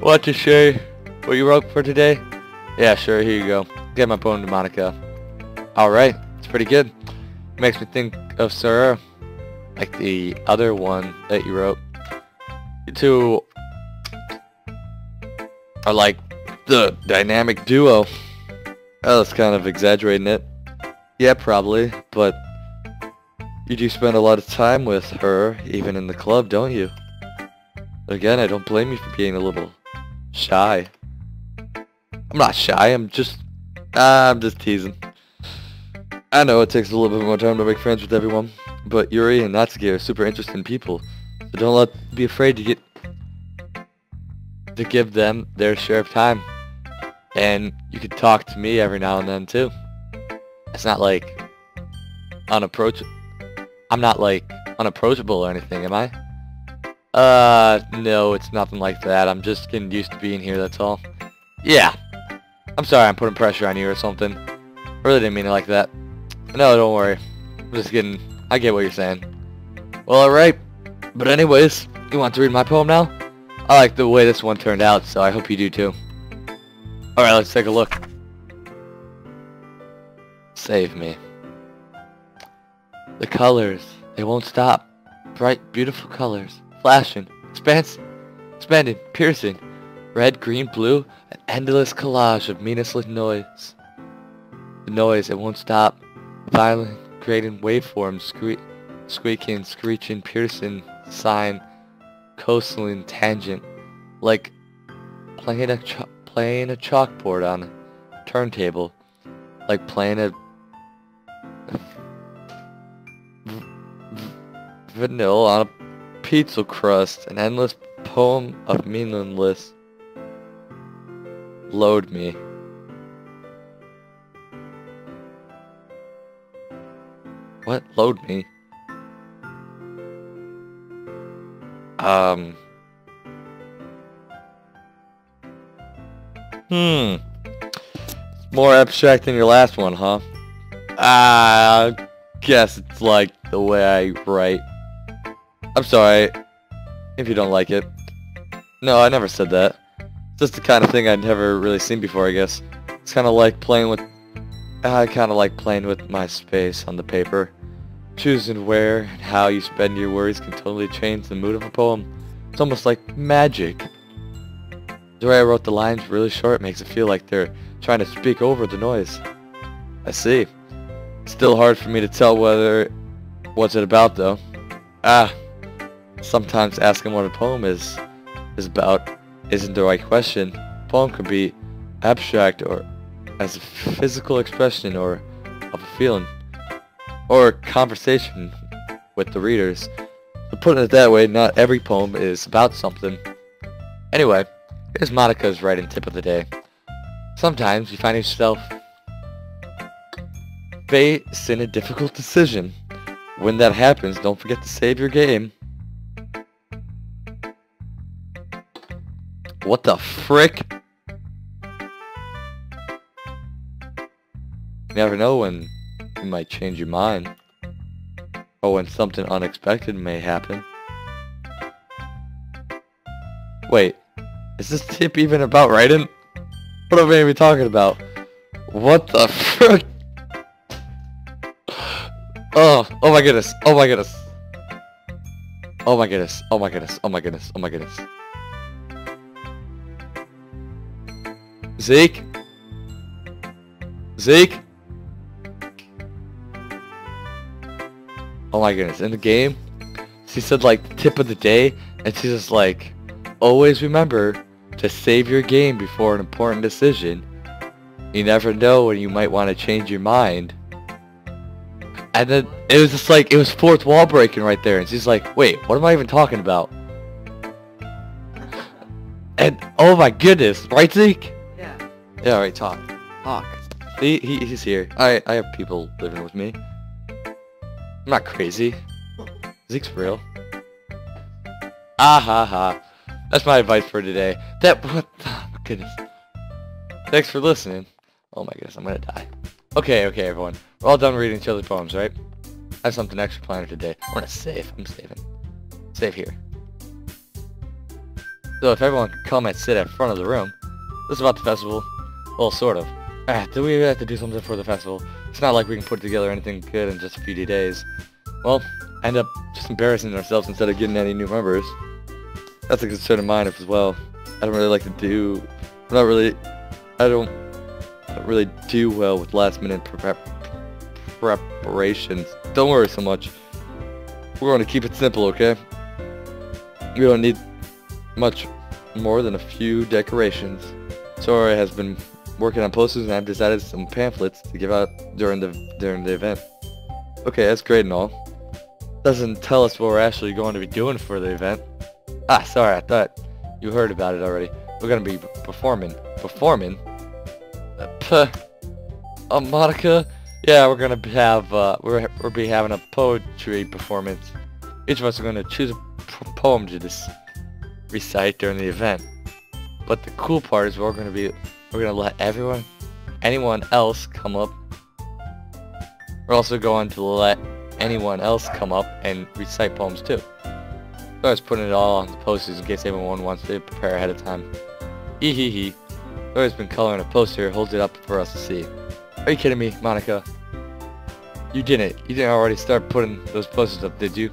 Want to share what you wrote for today? Yeah, sure, here you go. Get my poem to Monica. Alright, it's pretty good. Makes me think of Sarah, like the other one that you wrote. You two are like the dynamic duo. Oh, that's kind of exaggerating it. Yeah, probably, but you do spend a lot of time with her, even in the club, don't you? Again, I don't blame you for being a little shy. I'm not shy, I'm just teasing. I know it takes a little bit more time to make friends with everyone, but Yuri and Natsuki are super interesting people, so don't be afraid to give them their share of time. And you can talk to me every now and then too. It's not like I'm not like unapproachable or anything, am I? No, it's nothing like that. I'm just getting used to being here, that's all. Yeah. I'm sorry I'm putting pressure on you or something. I really didn't mean it like that. No, don't worry. I get what you're saying. Well, alright. But anyways, you want to read my poem now? I like the way this one turned out, so I hope you do too. Alright, let's take a look. Save me. The colors, they won't stop. Bright, beautiful colors. Flashing, expanding, piercing. Red, green, blue, an endless collage of meaningless noise. The noise, it won't stop. Violent, creating waveforms, squeaking, screeching, piercing, sighing, coastling, tangent. Like playing a chalkboard on a turntable. Like playing a vanilla on a pizza crust. An endless poem of meaningless. Load me. What? Load me? More abstract than your last one, huh? I guess it's like the way I write. I'm sorry if you don't like it. No, I never said that. It's just the kind of thing I'd never really seen before, I guess. It's kind of like playing with... I kind of like playing with my space on the paper. Choosing where and how you spend your words can totally change the mood of a poem. It's almost like magic. The way I wrote the lines really short makes it feel like they're trying to speak over the noise. I see. It's still hard for me to tell what's it about though. Sometimes asking what a poem is about isn't the right question. A poem could be abstract or as a physical expression or of a feeling or a conversation with the readers. But putting it that way, not every poem is about something. Anyway, here's Monica's writing tip of the day. Sometimes you find yourself facing a difficult decision. When that happens, don't forget to save your game. What the frick? You never know when you might change your mind. Or when something unexpected may happen. Wait, is this tip even about writing? What am I even talking about? What the frick? Oh my goodness, oh my goodness. Oh my goodness, oh my goodness, oh my goodness, oh my goodness. Zeke? Zeke? Oh my goodness, in the game, she said like the tip of the day, and she's just like, always remember to save your game before an important decision. You never know when you might want to change your mind. And then it was just like, it was fourth wall breaking right there, and she's like, wait, what am I even talking about? And oh my goodness, right Zeke? Yeah. Yeah, right, talk. Talk. See, he's here. I have people living with me. I'm not crazy. Zeke's real. Ah ha ha. That's my advice for today. Oh my goodness. Thanks for listening. Oh my goodness, I'm gonna die. Okay, everyone. We're all done reading each other's poems, right? I have something extra planned today. I wanna save. I'm saving. Save here. So if everyone could come and sit at front of the room, this is about the festival. Well, sort of. Do we have to do something for the festival? It's not like we can put together anything good in just a few days. Well, end up just embarrassing ourselves instead of getting any new members. That's a concern of mine as well. I don't really like to do... I don't really do well with last minute preparations. Don't worry so much. We're going to keep it simple, okay? We don't need much more than a few decorations. Sora has been working on posters and I've decided some pamphlets to give out during the event. Okay, that's great and all. Doesn't tell us what we're actually going to be doing for the event. Ah, sorry, I thought you heard about it already. We're going to be performing. Performing? Monica? Yeah, we're going to have, we'll be having a poetry performance. Each of us are going to choose a poem to recite during the event. But the cool part is we're going to let anyone else come up. We're also going to let anyone else come up and recite poems too. So I was putting it all on the posters in case anyone wants to prepare ahead of time. Hee hee hee. Zora's been coloring a poster, holds it up for us to see. Are you kidding me, Monica? You didn't already start putting those posters up, did you?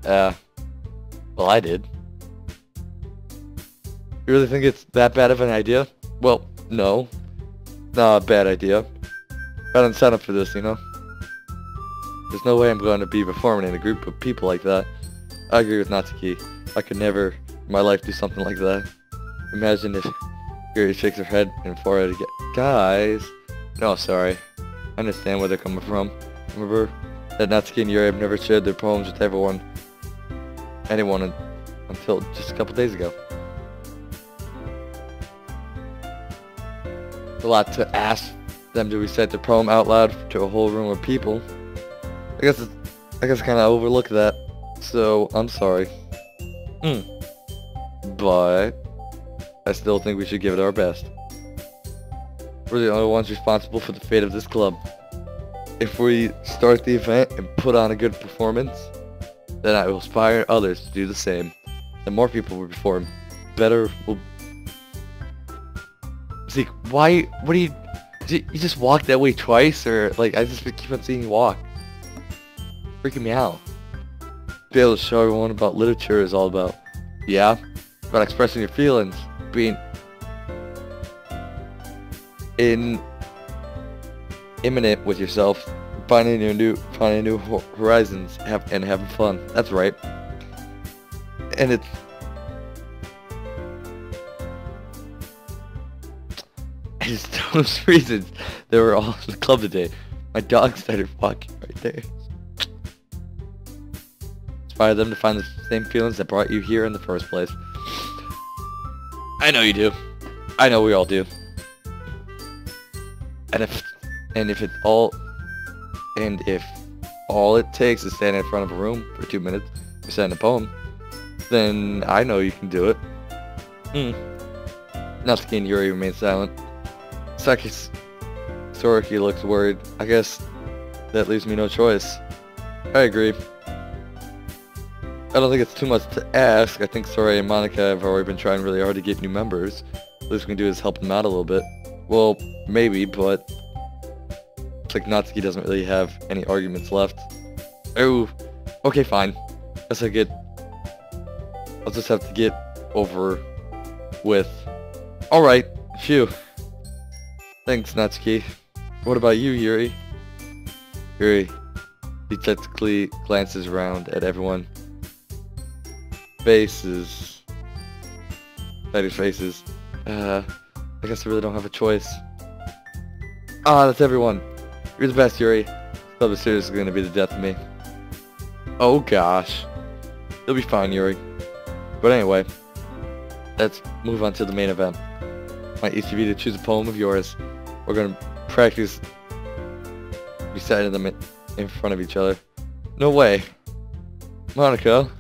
Well, I did. You really think it's that bad of an idea? Well, no. Not a bad idea. I didn't sign up for this, you know? There's no way I'm going to be performing in a group of people like that. I agree with Natsuki. I could never in my life do something like that. Imagine if Yuri shakes her head and forehead again. Guys! No, sorry. I understand where they're coming from. Remember that Natsuki and Yuri have never shared their poems with anyone until just a couple days ago. It's a lot to ask them to recite their poem out loud to a whole room of people. I guess I kind of overlooked that, so I'm sorry. But I still think we should give it our best. We're the only ones responsible for the fate of this club. If we start the event and put on a good performance, then I will inspire others to do the same. The more people we perform, better will... Zeke, why, what do you just walk that way twice, or, like, I just keep on seeing you walk. Freaking me out. Be able to show everyone about literature is all about. Yeah, about expressing your feelings, being imminent with yourself, finding new horizons, and having fun. That's right. And it's those reasons they were all in the club today. My dog started walking right there. Inspire them to find the same feelings that brought you here in the first place. I know you do. I know we all do. And if all it takes is standing in front of a room for 2 minutes reciting a poem, then I know you can do it. Natsuki and Yuri remain silent. Soriki looks worried. I guess that leaves me no choice. I agree. I don't think it's too much to ask. I think Sora and Monica have already been trying really hard to get new members. The least we can do is help them out a little bit. Well, maybe, but it's like Natsuki doesn't really have any arguments left. Oh, okay, fine. Guess I'll just have to get over with. Alright, phew. Thanks, Natsuki. What about you, Yuri? Yuri detectively glances around at everyone. Faces. I guess I really don't have a choice. Ah, that's everyone. You're the best, Yuri. Club is seriously going to be the death of me. Oh gosh. You'll be fine, Yuri. But anyway, let's move on to the main event. I want each of you to choose a poem of yours. We're going to practice reciting them in front of each other. No way. Monica,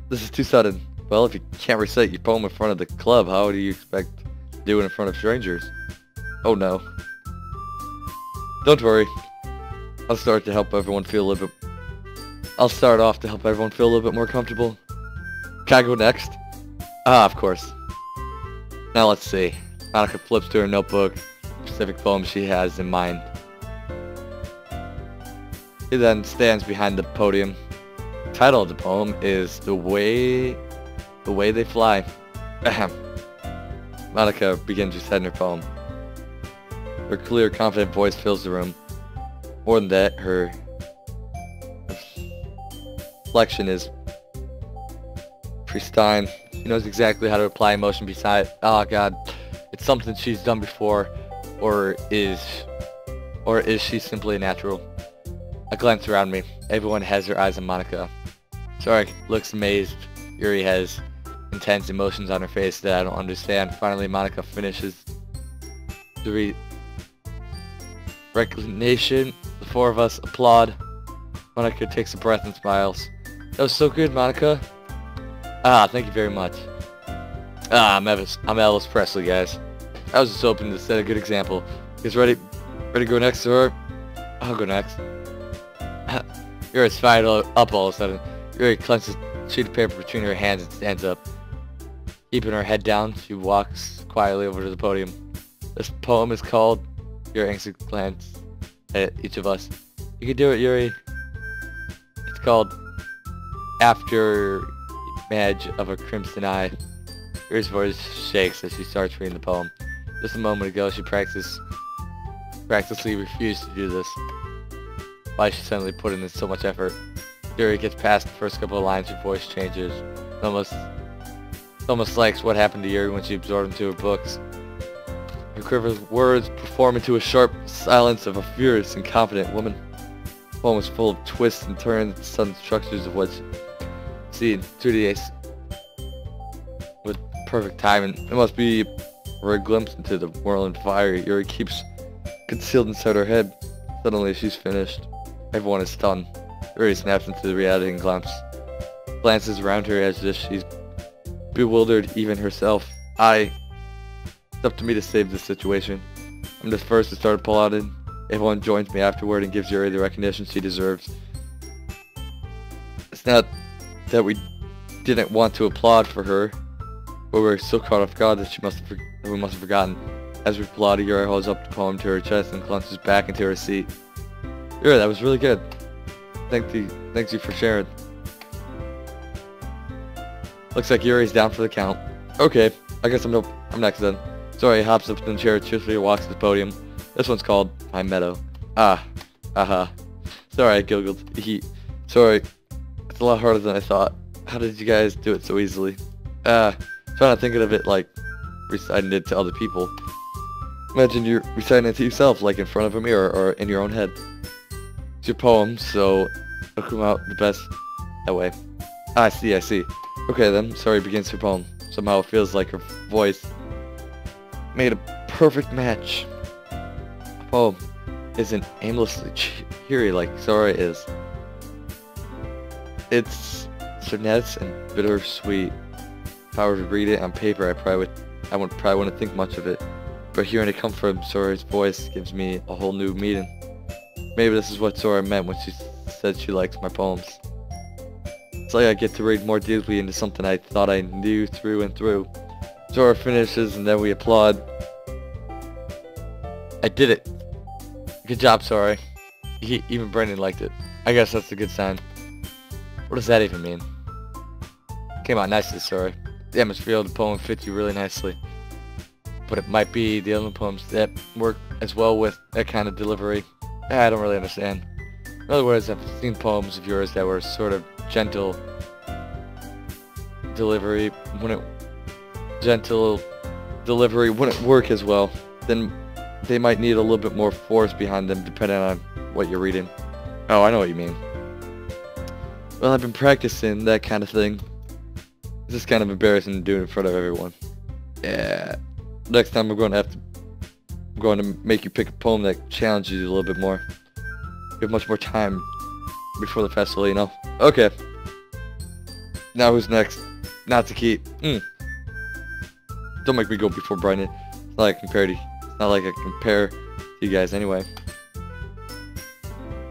this is too sudden. Well, if you can't recite your poem in front of the club, how do you expect to do it in front of strangers? Oh no. Don't worry. I'll start off to help everyone feel a little bit more comfortable. Can I go next? Ah, of course. Now let's see. Monica flips through her notebook, specific poem she has in mind. He then stands behind the podium. The title of the poem is The Way They Fly. Ahem. Monica begins reciting her poem. Her clear, confident voice fills the room. More than that, her reflection is pristine. She knows exactly how to apply emotion beside. Oh god, it's something she's done before, or is she simply a natural? I glance around me. Everyone has their eyes on Monica. Sorry looks amazed. Yuri has intense emotions on her face that I don't understand. Finally, Monica finishes the recognition. The four of us applaud. Monica takes a breath and smiles. That was so good, Monica. Ah, thank you very much. Ah, I'm Elvis Presley, guys. I was just hoping to set a good example. You guys ready? Ready to go next, or I'll go next. Yuri's fired up all of a sudden. Yuri clenches a sheet of paper between her hands and stands up. Keeping her head down, she walks quietly over to the podium. This poem is called, Yuri anxiously glances at each of us. You can do it, Yuri. It's called After Image of a Crimson Eye. Yuri's voice shakes as she starts reading the poem. Just a moment ago, she practically refused to do this. Why is she suddenly putting in so much effort? Yuri gets past the first couple of lines, her voice changes. It's almost like what happened to Yuri when she absorbed into her books. Her quiver words perform into a sharp silence of a furious and confident woman. The poem was full of twists and turns and sudden structures of what she seen 2D with perfect timing. It must be for a glimpse into the whirling fire Yuri keeps concealed inside her head. Suddenly she's finished. Everyone is stunned. Yuri snaps into the reality and glances around her as if she's bewildered even herself. It's up to me to save this situation. I'm the first to start applauding. Everyone joins me afterward and gives Yuri the recognition she deserves. It's not that we didn't want to applaud for her, but we were so caught off guard that we must have forgotten. As we applaud, Yuri holds up the poem to her chest and clenches back into her seat. Yuri, that was really good. Thank you for sharing. Looks like Yuri's down for the count. Okay, I guess I'm next then. Sorry, hops up in the chair, cheerfully walks to the podium. This one's called My Meadow. Sorry, I giggled. Sorry, it's a lot harder than I thought. How did you guys do it so easily? Trying to think of it like reciting it to other people. Imagine you're reciting it to yourself, like in front of a mirror or in your own head. It's your poem, so it'll come out the best that way. I see. Okay then, Sorry begins her poem. Somehow it feels like her voice made a perfect match. The poem isn't aimlessly cheery like Sorry is. It's sonets and bittersweet. If I were to read it on paper, I wouldn't think much of it. But hearing it come from Sora's voice gives me a whole new meaning. Maybe this is what Sora meant when she said she likes my poems. It's like I get to read more deeply into something I thought I knew through and through. Sora finishes and then we applaud. I did it. Good job, Sora. Even Brendan liked it. I guess that's a good sign. What does that even mean? Came out nicely, Sora. The atmosphere of the poem fits you really nicely. But it might be the other poems that work as well with that kind of delivery. I don't really understand. In other words, I've seen poems of yours that were sort of gentle delivery. Gentle delivery wouldn't work as well. Then they might need a little bit more force behind them depending on what you're reading. Oh, I know what you mean. Well, I've been practicing that kind of thing. It's just kind of embarrassing to do it in front of everyone. Yeah. Next time I'm going to make you pick a poem that challenges you a little bit more. You have much more time before the festival, you know? Okay. Now who's next? Natsuki. Don't make me go before Brendan. It's not like I compare to you guys anyway.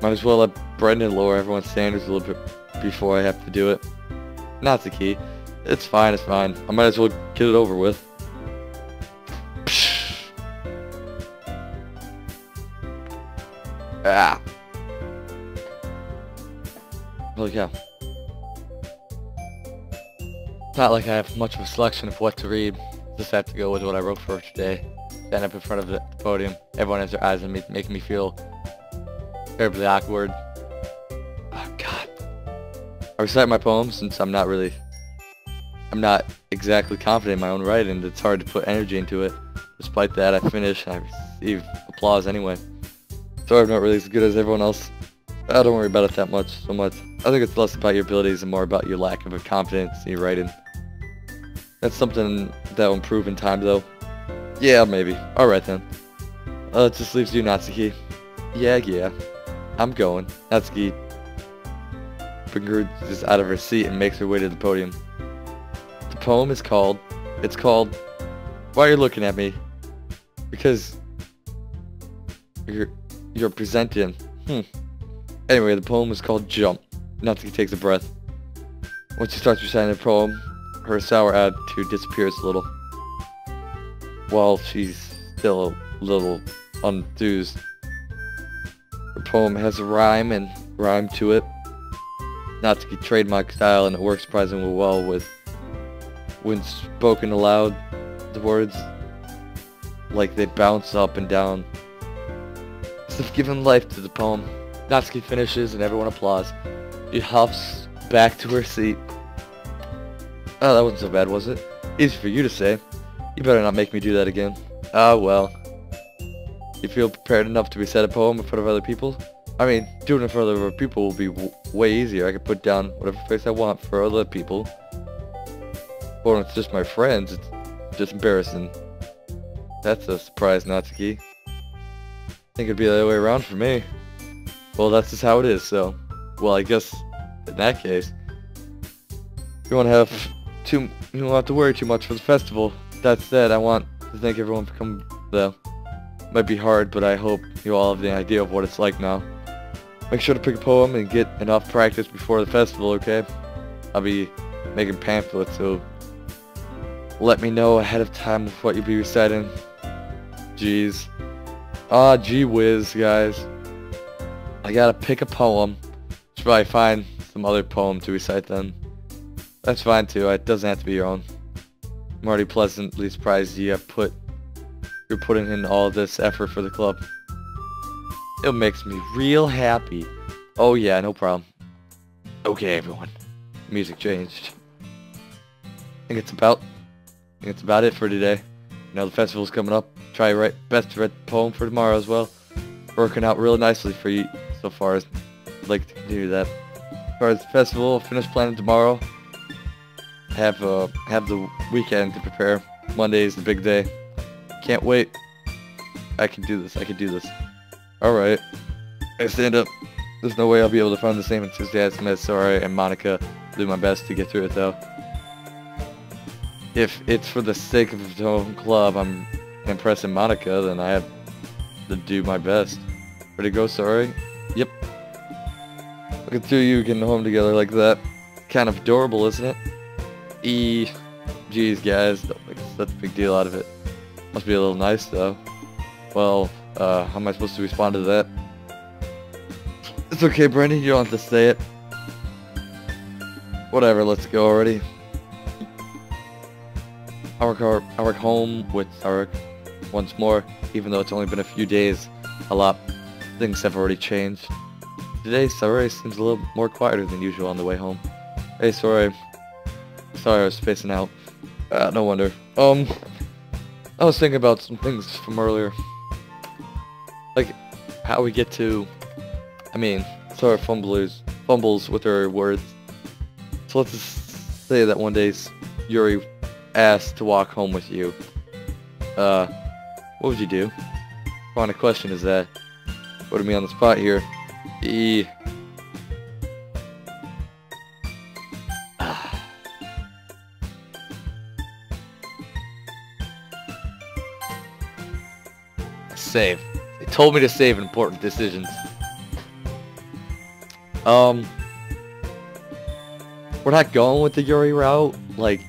Might as well let Brendan lower everyone's standards a little bit before I have to do it. Natsuki. It's fine, it's fine. I might as well get it over with. Ah. Holy cow. It's not like I have much of a selection of what to read. Just have to go with what I wrote for today. Stand up in front of the podium. Everyone has their eyes on me, making me feel terribly awkward. Oh god. I recite my poems since I'm not exactly confident in my own writing. It's hard to put energy into it. Despite that, I finish and I receive applause anyway. Sorry I'm not really as good as everyone else. I don't worry about it that much, so much. I think it's less about your abilities and more about your lack of confidence in your writing. That's something that'll improve in time, though. Yeah, maybe. Alright then. It just leaves you, Natsuki. Yeah. I'm going. Natsuki emerges out of her seat and makes her way to the podium. The poem is called... It's called... Why are you looking at me? Because... You're presenting. Anyway, the poem is called Jump. Natsuki takes a breath. Once she starts reciting the poem, her sour attitude disappears a little. While she's still a little enthused. Her poem has a rhyme to it. Natsuki trademark style, and it works surprisingly well with when spoken aloud. The words, like they bounce up and down, as if giving life to the poem. Natsuki finishes and everyone applauds. She huffs back to her seat. Oh, that wasn't so bad, was it? Easy for you to say. You better not make me do that again. Ah, well. You feel prepared enough to recite a poem in front of other people? I mean, doing it in front of other people will be way easier. I can put down whatever face I want for other people. But when it's just my friends, it's just embarrassing. That's a surprise, Natsuki. I think it'd be the other way around for me. Well, that's just how it is, so... Well, I guess, in that case... You won't have to worry too much for the festival. That said, I want to thank everyone for coming, though. Might be hard, but I hope you all have the idea of what it's like now. Make sure to pick a poem and get enough practice before the festival, okay? I'll be making pamphlets, so... Let me know ahead of time of what you'll be reciting. Jeez. Ah, gee whiz, guys. I gotta pick a poem. Should probably find some other poem to recite then. That's fine too, it doesn't have to be your own. I'm already pleasantly surprised you're putting in all this effort for the club. It makes me real happy. Oh yeah, no problem. Okay everyone. Music changed. I think it's about it for today. You know, the festival's coming up. Try your best to write the poem for tomorrow as well. Working out really nicely for you so far. I'd like to continue that. As far as the festival, finish planning tomorrow. Have the weekend to prepare. Monday is the big day. Can't wait. I can do this. Alright. I stand up. There's no way I'll be able to find the same enthusiasm as Sora and Monica. I'll do my best to get through it though. If it's for the sake of the home club, I'm impressing Monica, then I have to do my best. Ready to go, sorry? Yep. Look at two of you getting home together like that. Kind of adorable, isn't it? Geez, guys, don't make such a big deal out of it. Must be a little nice, though. Well, how am I supposed to respond to that? It's okay, Brandy, you don't have to say it. Whatever, let's go already. I work home with Sarek once more, even though it's only been a few days. Things have already changed. Today, Sarek seems a little more quieter than usual on the way home. Hey, sorry I was spacing out. No wonder. I was thinking about some things from earlier. Like, how we get to... I mean, Sarek fumbles with her words. So let's just say that one day Yuri asked to walk home with you. What would you do? What kind of question is that? Putting me on the spot here. Save. They told me to save important decisions. We're not going with the Yuri route. like